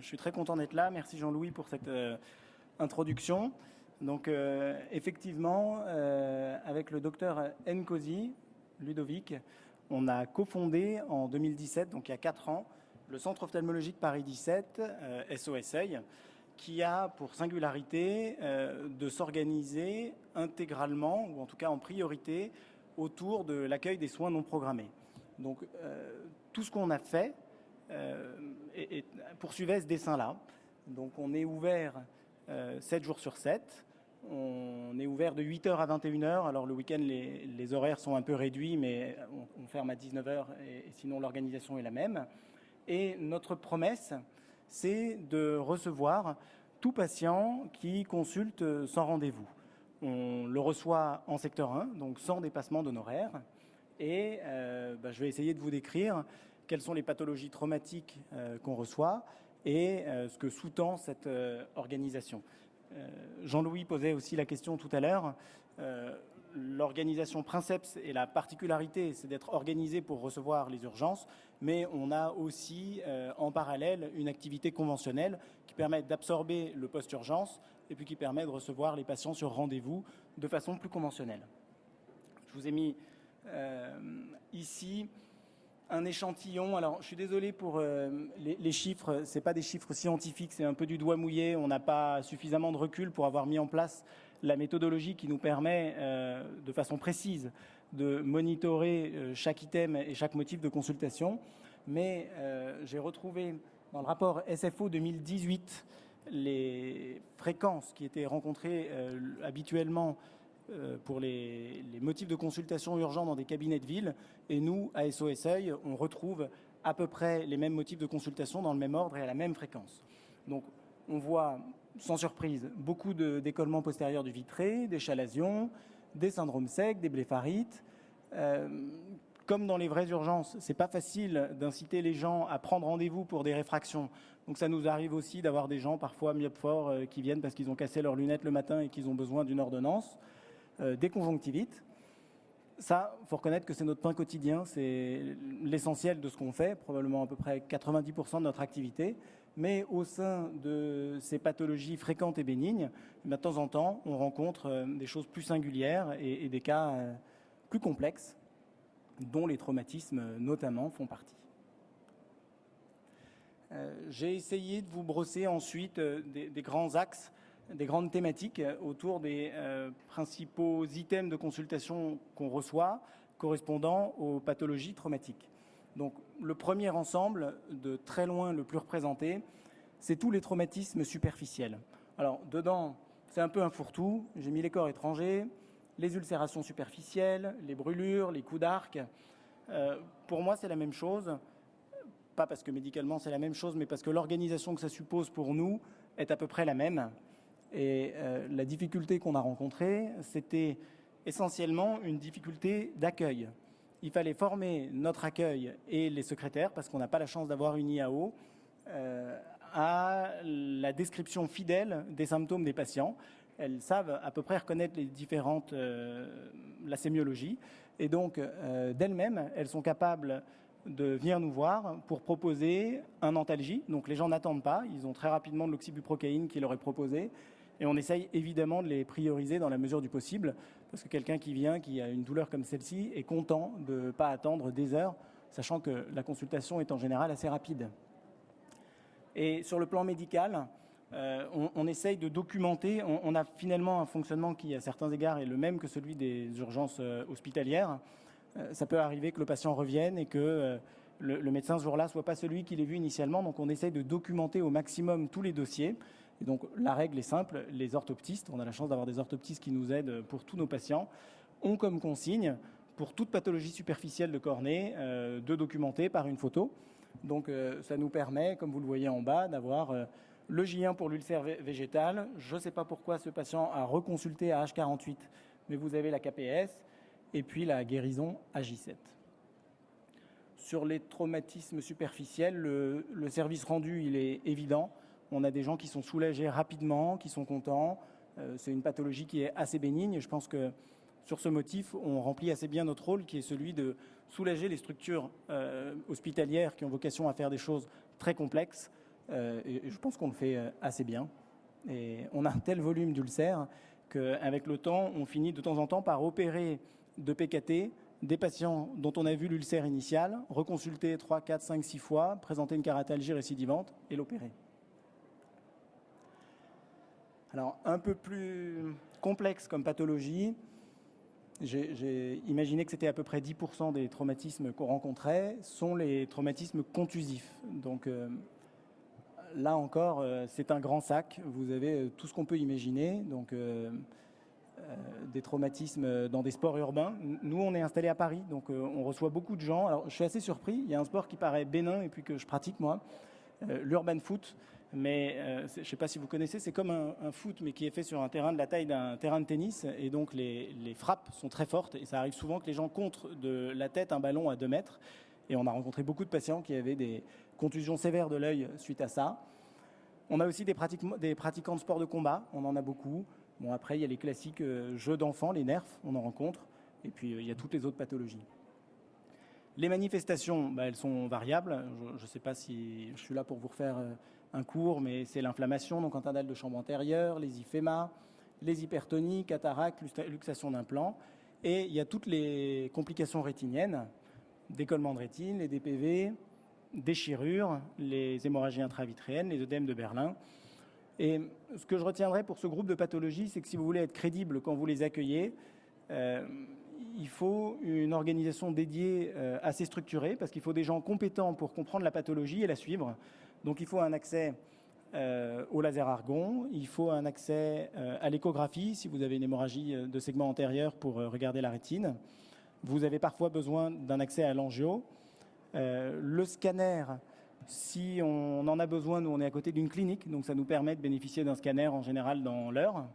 Je suis très content d'être là. Merci Jean-Louis pour cette introduction. Donc effectivement, avec le docteur Nkosi, Ludovic, on a cofondé en 2017, donc il y a 4 ans, le Centre ophtalmologique Paris 17, SOSEI, qui a pour singularité de s'organiser intégralement, ou en tout cas en priorité, autour de l'accueil des soins non programmés. Donc tout ce qu'on a fait et poursuivait ce dessin-là. Donc on est ouvert 7 jours sur 7. On est ouvert de 8h à 21h. Alors le week-end, les horaires sont un peu réduits, mais on ferme à 19h et sinon l'organisation est la même. Et notre promesse, c'est de recevoir tout patient qui consulte sans rendez-vous. On le reçoit en secteur 1, donc sans dépassement d'honoraires. Et je vais essayer de vous décrire quelles sont les pathologies traumatiques qu'on reçoit et ce que sous-tend cette organisation. Jean-Louis posait aussi la question tout à l'heure. L'organisation Princeps et la particularité, c'est d'être organisé pour recevoir les urgences, mais on a aussi en parallèle une activité conventionnelle qui permet d'absorber le post-urgence et puis qui permet de recevoir les patients sur rendez-vous de façon plus conventionnelle. Je vous ai mis ici un échantillon. Alors, je suis désolé pour les chiffres. C'est pas des chiffres scientifiques, c'est un peu du doigt mouillé. On n'a pas suffisamment de recul pour avoir mis en place la méthodologie qui nous permet, de façon précise, de monitorer chaque item et chaque motif de consultation. Mais j'ai retrouvé dans le rapport SFO 2018 les fréquences qui étaient rencontrées habituellement pour les motifs de consultation urgents dans des cabinets de ville. Et nous, à SOSEI, on retrouve à peu près les mêmes motifs de consultation dans le même ordre et à la même fréquence. Donc, on voit, sans surprise, beaucoup d'écollements postérieurs du vitré, des chalazions, des syndromes secs, des bléphaриtes. Comme dans les vraies urgences, c'est pas facile d'inciter les gens à prendre rendez-vous pour des réfractions. Donc ça nous arrive aussi d'avoir des gens parfois myopes forts qui viennent parce qu'ils ont cassé leurs lunettes le matin et qu'ils ont besoin d'une ordonnance. Des conjonctivites. Ça, il faut reconnaître que c'est notre pain quotidien, c'est l'essentiel de ce qu'on fait, probablement à peu près 90% de notre activité. Mais au sein de ces pathologies fréquentes et bénignes, de temps en temps, on rencontre des choses plus singulières et des cas plus complexes, dont les traumatismes notamment font partie. J'ai essayé de vous brosser ensuite des grands axes, des grandes thématiques autour des principaux items de consultation qu'on reçoit correspondant aux pathologies traumatiques. Donc le premier ensemble, de très loin le plus représenté, c'est tous les traumatismes superficiels. Alors dedans, c'est un peu un fourre-tout. J'ai mis les corps étrangers, les ulcérations superficielles, les brûlures, les coups d'arc. Pour moi, c'est la même chose. Pas parce que médicalement c'est la même chose, mais parce que l'organisation que ça suppose pour nous est à peu près la même. Et la difficulté qu'on a rencontrée, c'était essentiellement une difficulté d'accueil. Il fallait former notre accueil et les secrétaires, parce qu'on n'a pas la chance d'avoir une IAO, à la description fidèle des symptômes des patients. Elles savent à peu près reconnaître les différentes, la sémiologie, et donc d'elles-mêmes, elles sont capables de venir nous voir pour proposer un antalgie. Donc les gens n'attendent pas, ils ont très rapidement de l'oxybuprocaïne qui leur est proposé. Et on essaye évidemment de les prioriser dans la mesure du possible, parce que quelqu'un qui vient, qui a une douleur comme celle-ci, est content de ne pas attendre des heures, sachant que la consultation est en général assez rapide. Et sur le plan médical, on essaye de documenter. On a finalement un fonctionnement qui, à certains égards, est le même que celui des urgences hospitalières. Ça peut arriver que le patient revienne et que le médecin ce jour-là soit pas celui qu'il ait vu initialement. Donc on essaye de documenter au maximum tous les dossiers. Et donc la règle est simple, les orthoptistes, on a la chance d'avoir des orthoptistes qui nous aident pour tous nos patients, ont comme consigne, pour toute pathologie superficielle de cornée, de documenter par une photo. Donc ça nous permet, comme vous le voyez en bas, d'avoir le J1 pour l'ulcère végétal. Je ne sais pas pourquoi ce patient a reconsulté à H48, mais vous avez la KPS et puis la guérison à J7. Sur les traumatismes superficiels, le service rendu, il est évident. On a des gens qui sont soulagés rapidement, qui sont contents. C'est une pathologie qui est assez bénigne. Je pense que sur ce motif, on remplit assez bien notre rôle, qui est celui de soulager les structures hospitalières qui ont vocation à faire des choses très complexes et je pense qu'on le fait assez bien. Et on a un tel volume d'ulcères qu'avec le temps, on finit de temps en temps par opérer de PKT des patients dont on a vu l'ulcère initial, reconsulter 3, 4, 5, 6 fois, présenter une keratalgie récidivante et l'opérer. Alors, un peu plus complexe comme pathologie, j'ai imaginé que c'était à peu près 10% des traumatismes qu'on rencontrait sont les traumatismes contusifs. Donc là encore, c'est un grand sac. Vous avez tout ce qu'on peut imaginer. Donc des traumatismes dans des sports urbains. Nous, on est installé à Paris, donc on reçoit beaucoup de gens. Alors, je suis assez surpris. Il y a un sport qui paraît bénin et puis que je pratique moi, l'urban foot. Mais je ne sais pas si vous connaissez, c'est comme un foot, mais qui est fait sur un terrain de la taille d'un terrain de tennis. Et donc, les frappes sont très fortes. Et ça arrive souvent que les gens contrent de la tête un ballon à 2 mètres. Et on a rencontré beaucoup de patients qui avaient des contusions sévères de l'œil suite à ça. On a aussi des pratiquants de sport de combat. On en a beaucoup. Bon, après, il y a les classiques jeux d'enfants, les nerfs, on en rencontre. Et puis, il y a toutes les autres pathologies. Les manifestations, elles sont variables. Je ne sais pas si je suis là pour vous refaire un cours, mais c'est l'inflammation, donc canthal de chambre antérieure, les hyphémas, les hypertonies, cataractes, luxation d'implant. Et il y a toutes les complications rétiniennes, décollement de rétine, les DPV, déchirures, les hémorragies intravitréennes, les œdèmes de Berlin. Et ce que je retiendrai pour ce groupe de pathologies, c'est que si vous voulez être crédible quand vous les accueillez, il faut une organisation dédiée assez structurée, parce qu'il faut des gens compétents pour comprendre la pathologie et la suivre. Donc il faut un accès au laser argon, il faut un accès à l'échographie, si vous avez une hémorragie de segment antérieur pour regarder la rétine. Vous avez parfois besoin d'un accès à l'angio. Le scanner, si on en a besoin, nous on est à côté d'une clinique, donc ça nous permet de bénéficier d'un scanner en général dans l'heure.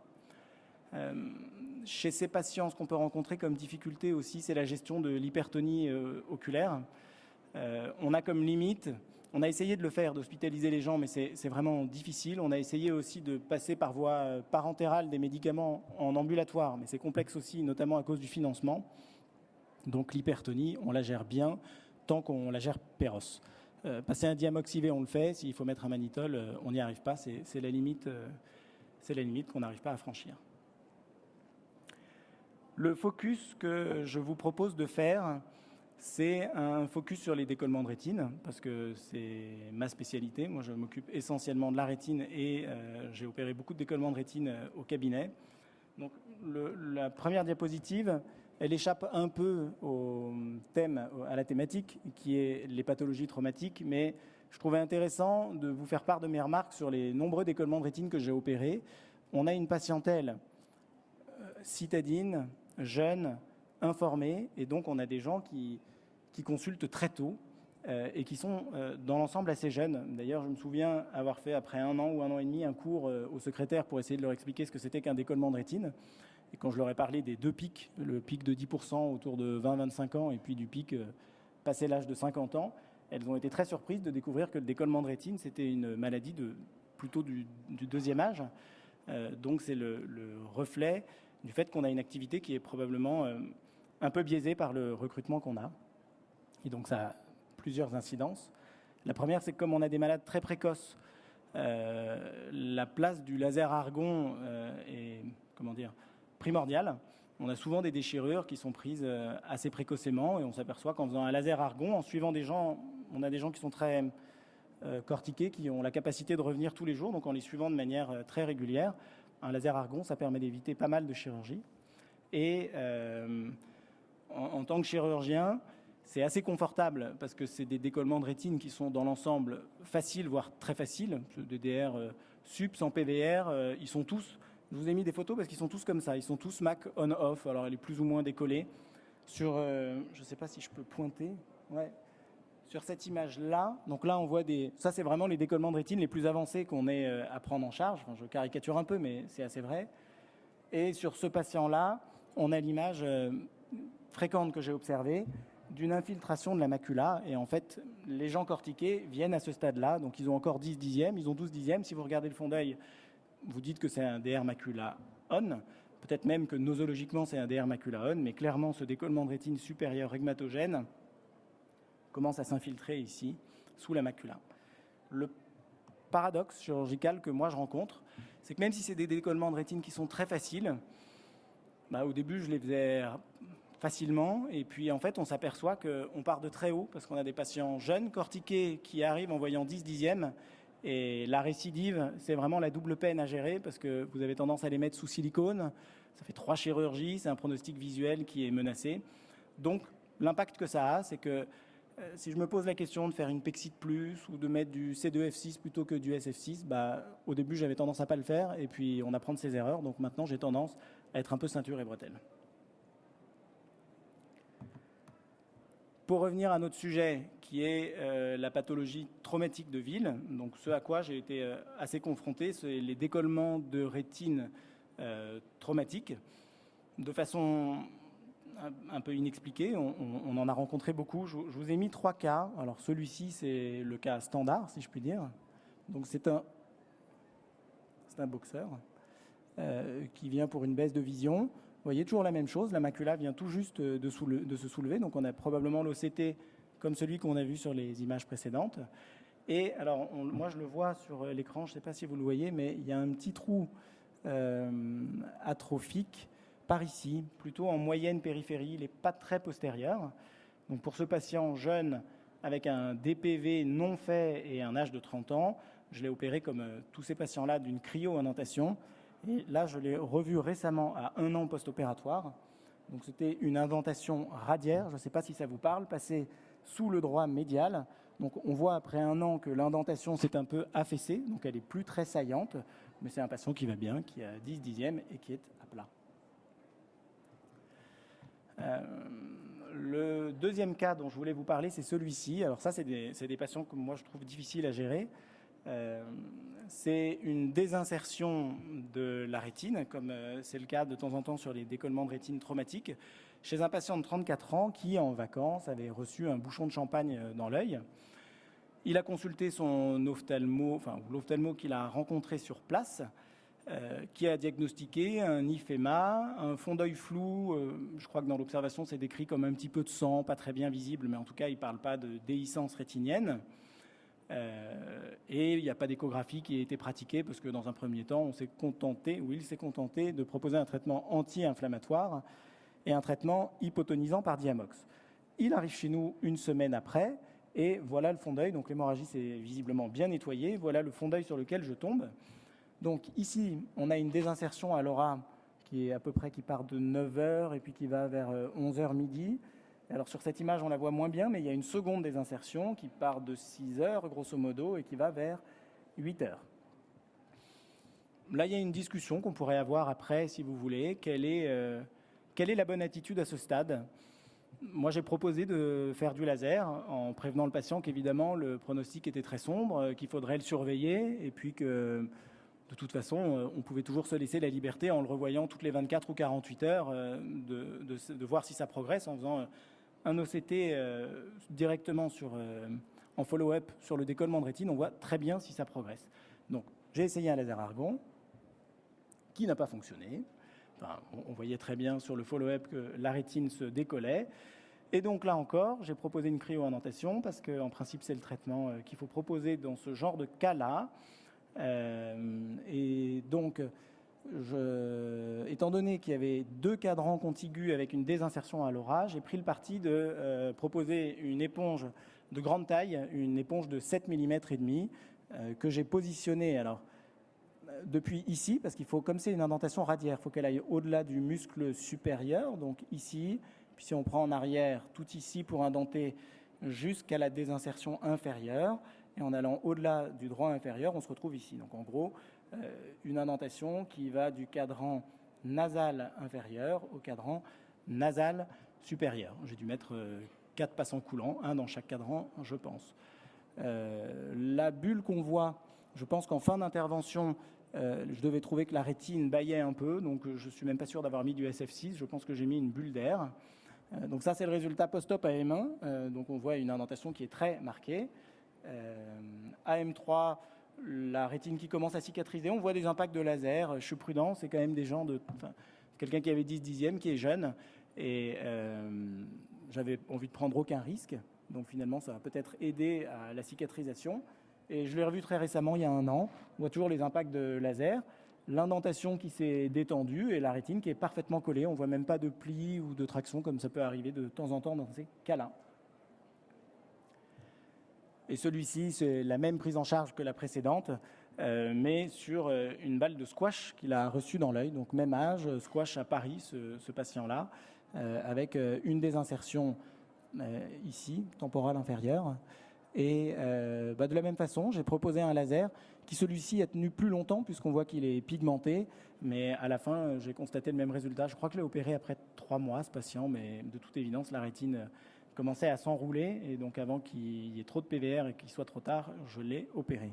Chez ces patients, ce qu'on peut rencontrer comme difficulté aussi, c'est la gestion de l'hypertonie oculaire. On a comme limite, on a essayé de le faire, d'hospitaliser les gens, mais c'est vraiment difficile. On a essayé aussi de passer par voie parentérale des médicaments en ambulatoire, mais c'est complexe aussi, notamment à cause du financement. Donc l'hypertonie, on la gère bien tant qu'on la gère péros. Passer un diamoxyvé, on le fait. S'il faut mettre un mannitol, on n'y arrive pas. C'est la limite qu'on n'arrive pas à franchir. Le focus que je vous propose de faire, c'est un focus sur les décollements de rétine, parce que c'est ma spécialité. Moi, je m'occupe essentiellement de la rétine et j'ai opéré beaucoup de décollements de rétine au cabinet. Donc, la première diapositive, elle échappe un peu au thème, à la thématique, qui est les pathologies traumatiques, mais je trouvais intéressant de vous faire part de mes remarques sur les nombreux décollements de rétine que j'ai opérés. On a une patientèle citadine, jeune, informée, et donc on a des gens qui consultent très tôt et qui sont dans l'ensemble assez jeunes. D'ailleurs, je me souviens avoir fait après 1 an ou 1 an et demi un cours au secrétaire pour essayer de leur expliquer ce que c'était qu'un décollement de rétine. Et quand je leur ai parlé des 2 pics, le pic de 10% autour de 20-25 ans et puis du pic passé l'âge de 50 ans, elles ont été très surprises de découvrir que le décollement de rétine, c'était une maladie plutôt du 2e âge. Donc c'est le reflet du fait qu'on a une activité qui est probablement un peu biaisée par le recrutement qu'on a. Et donc ça a plusieurs incidences. La première, c'est que comme on a des malades très précoces, la place du laser argon est primordiale. On a souvent des déchirures qui sont prises assez précocement et on s'aperçoit qu'en faisant un laser argon, en suivant des gens, on a des gens qui sont très cortiqués, qui ont la capacité de revenir tous les jours, donc en les suivant de manière très régulière. Un laser argon, ça permet d'éviter pas mal de chirurgie. Et en tant que chirurgien, c'est assez confortable parce que c'est des décollements de rétine qui sont dans l'ensemble faciles, voire très faciles. Des DR sup, sans PVR, ils sont tous... Je vous ai mis des photos parce qu'ils sont tous comme ça. Ils sont tous MAC on-off. Alors, elle est plus ou moins décollée. Sur, je ne sais pas si je peux pointer. Ouais. Sur cette image-là, donc là, on voit ça, c'est vraiment les décollements de rétine les plus avancés qu'on ait à prendre en charge. Enfin, je caricature un peu, mais c'est assez vrai. Et sur ce patient-là, on a l'image fréquente que j'ai observée d'une infiltration de la macula. Et en fait, les gens cortiqués viennent à ce stade-là. Donc, ils ont encore 10 dixièmes, ils ont 12 dixièmes. Si vous regardez le fond d'œil, vous dites que c'est un DR macula on. Peut-être même que nosologiquement, c'est un DR macula on. Mais clairement, ce décollement de rétine supérieur rhumatogène commence à s'infiltrer ici, sous la macula. Le paradoxe chirurgical que moi je rencontre, c'est que même si c'est des décollements de rétine qui sont très faciles, au début je les faisais facilement, et puis en fait on s'aperçoit qu'on part de très haut, parce qu'on a des patients jeunes, cortiqués, qui arrivent en voyant 10 dixièmes, et la récidive, c'est vraiment la double peine à gérer, parce que vous avez tendance à les mettre sous silicone, ça fait 3 chirurgies, c'est un pronostic visuel qui est menacé. Donc l'impact que ça a, c'est que si je me pose la question de faire une Pexit Plus ou de mettre du C2F6 plutôt que du SF6, au début j'avais tendance à pas le faire, et puis on apprend de ses erreurs, donc maintenant j'ai tendance à être un peu ceinture et bretelle. Pour revenir à notre sujet, qui est la pathologie traumatique de ville, donc ce à quoi j'ai été assez confronté, c'est les décollements de rétine traumatiques. De façon un peu inexpliquée, on en a rencontré beaucoup. Je vous ai mis 3 cas. Alors celui-ci, c'est le cas standard, si je puis dire. Donc c'est un boxeur qui vient pour une baisse de vision. Vous voyez toujours la même chose, la macula vient tout juste de se soulever, donc on a probablement l'OCT comme celui qu'on a vu sur les images précédentes. Et alors, moi je le vois sur l'écran, je ne sais pas si vous le voyez, mais il y a un petit trou atrophique par ici, plutôt en moyenne périphérie, il n'est pas très postérieur. Donc pour ce patient jeune avec un DPV non fait et un âge de 30 ans, je l'ai opéré comme tous ces patients-là d'une cryo-indentation. Et là, je l'ai revu récemment à 1 an post-opératoire. Donc c'était une indentation radiaire, je ne sais pas si ça vous parle, passée sous le droit médial. Donc on voit après 1 an que l'indentation s'est un peu affaissée, donc elle n'est plus très saillante, mais c'est un patient qui va bien, qui a 10 dixièmes et qui est à plat. Le deuxième cas dont je voulais vous parler, c'est celui-ci. Alors ça, c'est des patients que moi je trouve difficiles à gérer. C'est une désinsertion de la rétine, comme c'est le cas de temps en temps sur les décollements de rétine traumatiques, chez un patient de 34 ans qui, en vacances, avait reçu un bouchon de champagne dans l'œil. Il a consulté son ophtalmo, l'ophtalmo qu'il a rencontré sur place, qui a diagnostiqué un IFEMA, un fond d'œil flou. Je crois que dans l'observation, c'est décrit comme un petit peu de sang, pas très bien visible, mais en tout cas, il ne parle pas de déhiscence rétinienne. Et il n'y a pas d'échographie qui a été pratiquée parce que dans un premier temps, il s'est contenté de proposer un traitement anti-inflammatoire et un traitement hypotonisant par Diamox. Il arrive chez nous 1 semaine après et voilà le fond d'œil. Donc l'hémorragie s'est visiblement bien nettoyée. Voilà le fond d'œil sur lequel je tombe. Donc ici, on a une désinsertion à l'aura qui est à peu près qui part de 9h et puis qui va vers 11h midi. Alors sur cette image, on la voit moins bien, mais il y a une seconde désinsertion qui part de 6h, grosso modo, et qui va vers 8h. Là, il y a une discussion qu'on pourrait avoir après, si vous voulez. Quelle est la bonne attitude à ce stade ? Moi, j'ai proposé de faire du laser en prévenant le patient qu'évidemment, le pronostic était très sombre, qu'il faudrait le surveiller, et puis que de toute façon, on pouvait toujours se laisser la liberté en le revoyant toutes les 24 ou 48 heures de voir si ça progresse en faisant un OCT directement en follow-up sur le décollement de rétine. On voit très bien si ça progresse. Donc, j'ai essayé un laser argon qui n'a pas fonctionné. Enfin, on voyait très bien sur le follow-up que la rétine se décollait. Et donc là encore, j'ai proposé une cryo-indentation parce qu'en principe, c'est le traitement qu'il faut proposer dans ce genre de cas-là. Et donc, étant donné qu'il y avait 2 cadrans contigus avec une désinsertion à l'aura, j'ai pris le parti de proposer une éponge de grande taille, une éponge de 7 mm et demi, que j'ai positionnée depuis ici, parce qu'il faut, comme c'est une indentation radiaire, il faut qu'elle aille au-delà du muscle supérieur, donc ici, puis si on prend en arrière, tout ici pour indenter jusqu'à la désinsertion inférieure, et en allant au-delà du droit inférieur, on se retrouve ici. Donc en gros, une indentation qui va du cadran nasal inférieur au cadran nasal supérieur. J'ai dû mettre 4 passants coulants, 1 dans chaque cadran, je pense. La bulle qu'on voit, je pense qu'en fin d'intervention, je devais trouver que la rétine bâillait un peu, donc je ne suis même pas sûr d'avoir mis du SF6, je pense que j'ai mis une bulle d'air. Donc ça, c'est le résultat post-op à M1, donc on voit une indentation qui est très marquée. AM3, la rétine qui commence à cicatriser, on voit des impacts de laser. Je suis prudent, c'est quand même des gens quelqu'un qui avait 10 dixièmes, qui est jeune, et j'avais envie de prendre aucun risque. Donc finalement, ça va peut-être aider à la cicatrisation. Et je l'ai revu très récemment, il y a 1 an. On voit toujours les impacts de laser. L'indentation qui s'est détendue et la rétine qui est parfaitement collée. On ne voit même pas de plis ou de traction comme ça peut arriver de temps en temps dans ces cas-là. Et celui-ci, c'est la même prise en charge que la précédente, mais sur une balle de squash qu'il a reçue dans l'œil. Donc même âge, squash à Paris, ce patient-là, avec une désinsertion ici, temporale inférieure. Et de la même façon, j'ai proposé un laser qui, celui-ci, a tenu plus longtemps puisqu'on voit qu'il est pigmenté. Mais à la fin, j'ai constaté le même résultat. Je crois que je l'ai opéré après 3 mois, ce patient, mais de toute évidence, la rétine commençait à s'enrouler. Et donc, avant qu'il y ait trop de PVR et qu'il soit trop tard, je l'ai opéré.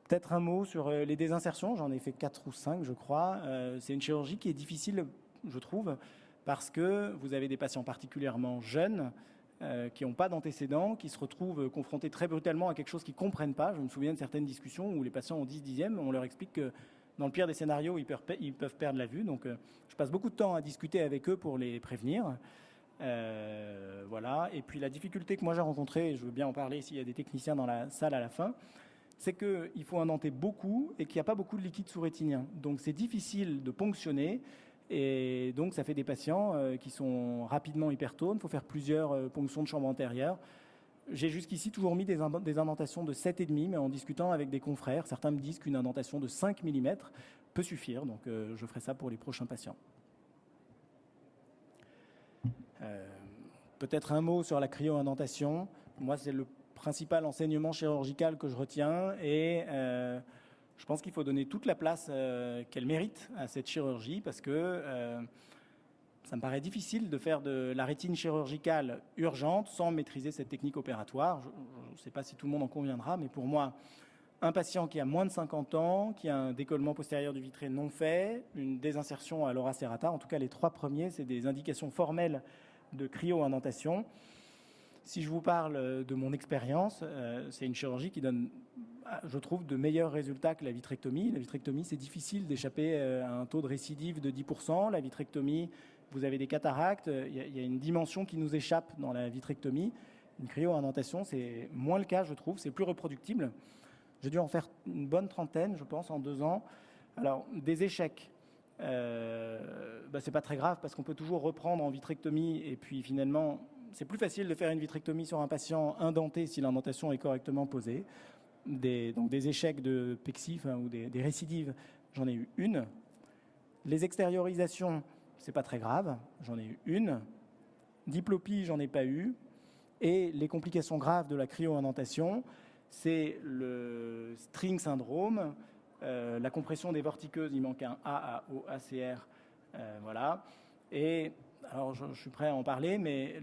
Peut-être un mot sur les désinsertions. J'en ai fait 4 ou 5, je crois. C'est une chirurgie qui est difficile, je trouve, parce que vous avez des patients particulièrement jeunes qui n'ont pas d'antécédents, qui se retrouvent confrontés très brutalement à quelque chose qu'ils ne comprennent pas. Je me souviens de certaines discussions où les patients ont 10 dixièmes, on leur explique que dans le pire des scénarios, ils peuvent perdre la vue. Donc, je passe beaucoup de temps à discuter avec eux pour les prévenir. Voilà. Et puis, la difficulté que moi j'ai rencontrée, et je veux bien en parler s'il y a des techniciens dans la salle à la fin, c'est qu'il faut indenter beaucoup et qu'il n'y a pas beaucoup de liquide sous-rétinien. Donc, c'est difficile de ponctionner. Et donc, ça fait des patients qui sont rapidement hypertones. Il faut faire plusieurs ponctions de chambre antérieure. J'ai jusqu'ici toujours mis des indentations de 7,5, mais en discutant avec des confrères, certains me disent qu'une indentation de 5 mm peut suffire. Donc, je ferai ça pour les prochains patients. Peut-être un mot sur la cryo-indentation. Moi, c'est le principal enseignement chirurgical que je retiens et je pense qu'il faut donner toute la place qu'elle mérite à cette chirurgie parce que ça me paraît difficile de faire de la rétine chirurgicale urgente sans maîtriser cette technique opératoire. Je ne sais pas si tout le monde en conviendra, mais pour moi, un patient qui a moins de 50 ans, qui a un décollement postérieur du vitré non fait, une désinsertion à l'ora serrata, en tout cas les 3 premiers, c'est des indications formelles de cryo-indentation. Si je vous parle de mon expérience, c'est une chirurgie qui donne, je trouve, de meilleurs résultats que la vitrectomie. La vitrectomie, c'est difficile d'échapper à un taux de récidive de 10%. La vitrectomie, vous avez des cataractes. Il y a une dimension qui nous échappe dans la vitrectomie. Une cryo-indentation, c'est moins le cas, je trouve. C'est plus reproductible. J'ai dû en faire une bonne trentaine, je pense, en 2 ans. Alors, des échecs, c'est pas très grave parce qu'on peut toujours reprendre en vitrectomie et puis finalement, c'est plus facile de faire une vitrectomie sur un patient indenté si l'indentation est correctement posée. Donc des échecs de PEXI ou des récidives, j'en ai eu une. Les extériorisations, c'est pas très grave, j'en ai eu une. Diplopie, j'en ai pas eu. Et les complications graves de la cryo-indentation, c'est le string syndrome, la compression des vortiqueuses, il manque un A à O, ACR, voilà. Et alors je suis prêt à en parler, mais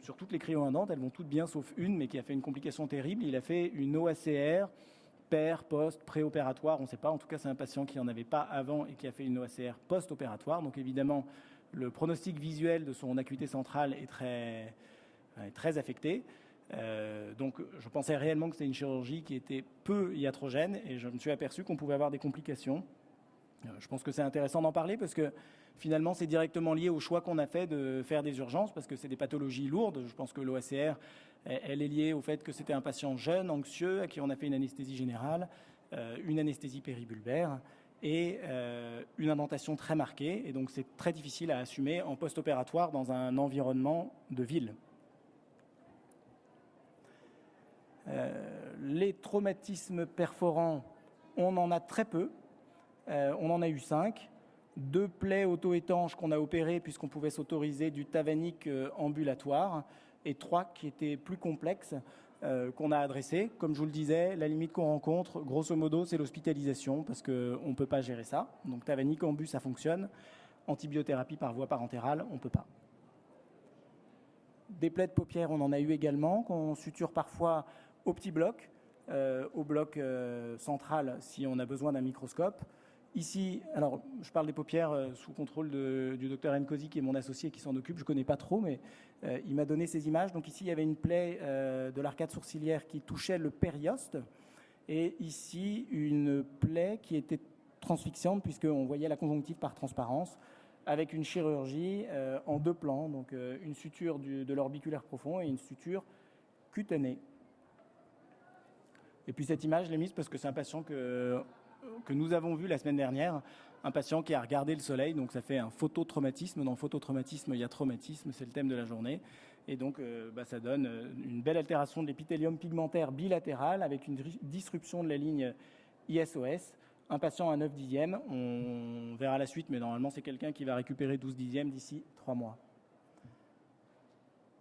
sur toutes les cryo-indentes, elles vont toutes bien sauf une, mais qui a fait une complication terrible. Il a fait une OACR, post, préopératoire, on ne sait pas. En tout cas, c'est un patient qui n'en avait pas avant et qui a fait une OACR post-opératoire. Donc évidemment, le pronostic visuel de son acuité centrale est très affecté. Donc je pensais réellement que c'était une chirurgie qui était peu iatrogène et je me suis aperçu qu'on pouvait avoir des complications. Je pense que c'est intéressant d'en parler parce que finalement c'est directement lié au choix qu'on a fait de faire des urgences parce que c'est des pathologies lourdes. Je pense que l'OACR, elle est liée au fait que c'était un patient jeune, anxieux, à qui on a fait une anesthésie générale, une anesthésie péribulbaire et une indentation très marquée. Et donc c'est très difficile à assumer en post-opératoire dans un environnement de ville. Les traumatismes perforants, on en a très peu. On en a eu 5. 2 plaies auto-étanches qu'on a opérées puisqu'on pouvait s'autoriser du tavanique ambulatoire et 3 qui étaient plus complexes qu'on a adressées. Comme je vous le disais, la limite qu'on rencontre, grosso modo, c'est l'hospitalisation parce qu'on ne peut pas gérer ça. Donc tavanique ambu, ça fonctionne. Antibiothérapie par voie parentérale, on ne peut pas. Des plaies de paupières, on en a eu également, qu'on suture parfois au petit bloc, au bloc central si on a besoin d'un microscope. Ici, alors je parle des paupières sous contrôle du docteur Nkosi qui est mon associé qui s'en occupe, je ne connais pas trop, mais il m'a donné ces images. Donc ici, il y avait une plaie de l'arcade sourcilière qui touchait le périoste et ici, une plaie qui était transfixiante puisqu'on voyait la conjonctive par transparence avec une chirurgie en 2 plans, donc une suture de l'orbiculaire profond et une suture cutanée. Et puis cette image, je l'ai mise parce que c'est un patient que nous avons vu la semaine dernière, un patient qui a regardé le soleil, donc ça fait un phototraumatisme. Dans le phototraumatisme, il y a traumatisme, c'est le thème de la journée. Et donc ça donne une belle altération de l'épithélium pigmentaire bilatéral avec une disruption de la ligne ISOS. Un patient à 9 dixièmes, on verra la suite, mais normalement c'est quelqu'un qui va récupérer 12 dixièmes d'ici 3 mois.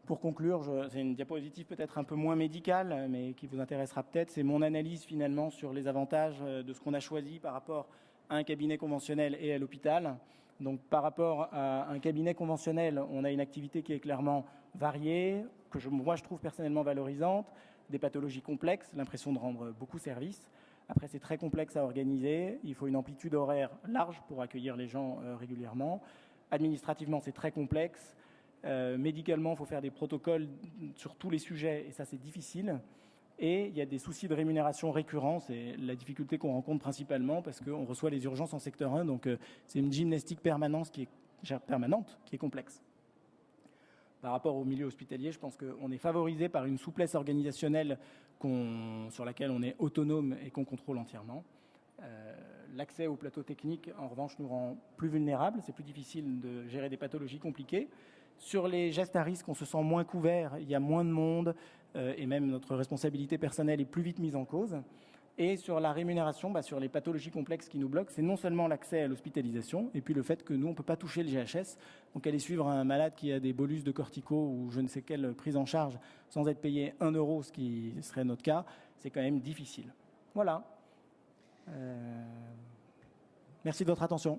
Pour conclure, c'est une diapositive peut-être un peu moins médicale, mais qui vous intéressera peut-être. C'est mon analyse finalement sur les avantages de ce qu'on a choisi par rapport à un cabinet conventionnel et à l'hôpital. Donc par rapport à un cabinet conventionnel, on a une activité qui est clairement variée, que moi je trouve personnellement valorisante, des pathologies complexes, l'impression de rendre beaucoup service. Après, c'est très complexe à organiser, il faut une amplitude horaire large pour accueillir les gens régulièrement. Administrativement, c'est très complexe. Médicalement, il faut faire des protocoles sur tous les sujets, et ça, c'est difficile. Et il y a des soucis de rémunération récurrents, c'est la difficulté qu'on rencontre principalement parce qu'on reçoit les urgences en secteur 1, donc c'est une gymnastique permanente qui est complexe. Par rapport au milieu hospitalier, je pense qu'on est favorisé par une souplesse organisationnelle sur laquelle on est autonome et qu'on contrôle entièrement. L'accès au plateau technique, en revanche, nous rend plus vulnérables. C'est plus difficile de gérer des pathologies compliquées. Sur les gestes à risque, on se sent moins couvert, il y a moins de monde et même notre responsabilité personnelle est plus vite mise en cause. Et sur la rémunération, sur les pathologies complexes qui nous bloquent, c'est non seulement l'accès à l'hospitalisation, et puis le fait que nous, on ne peut pas toucher le GHS. Donc aller suivre un malade qui a des bolus de corticaux ou je ne sais quelle prise en charge sans être payé 1 euro, ce qui serait notre cas, c'est quand même difficile. Voilà. Merci de votre attention.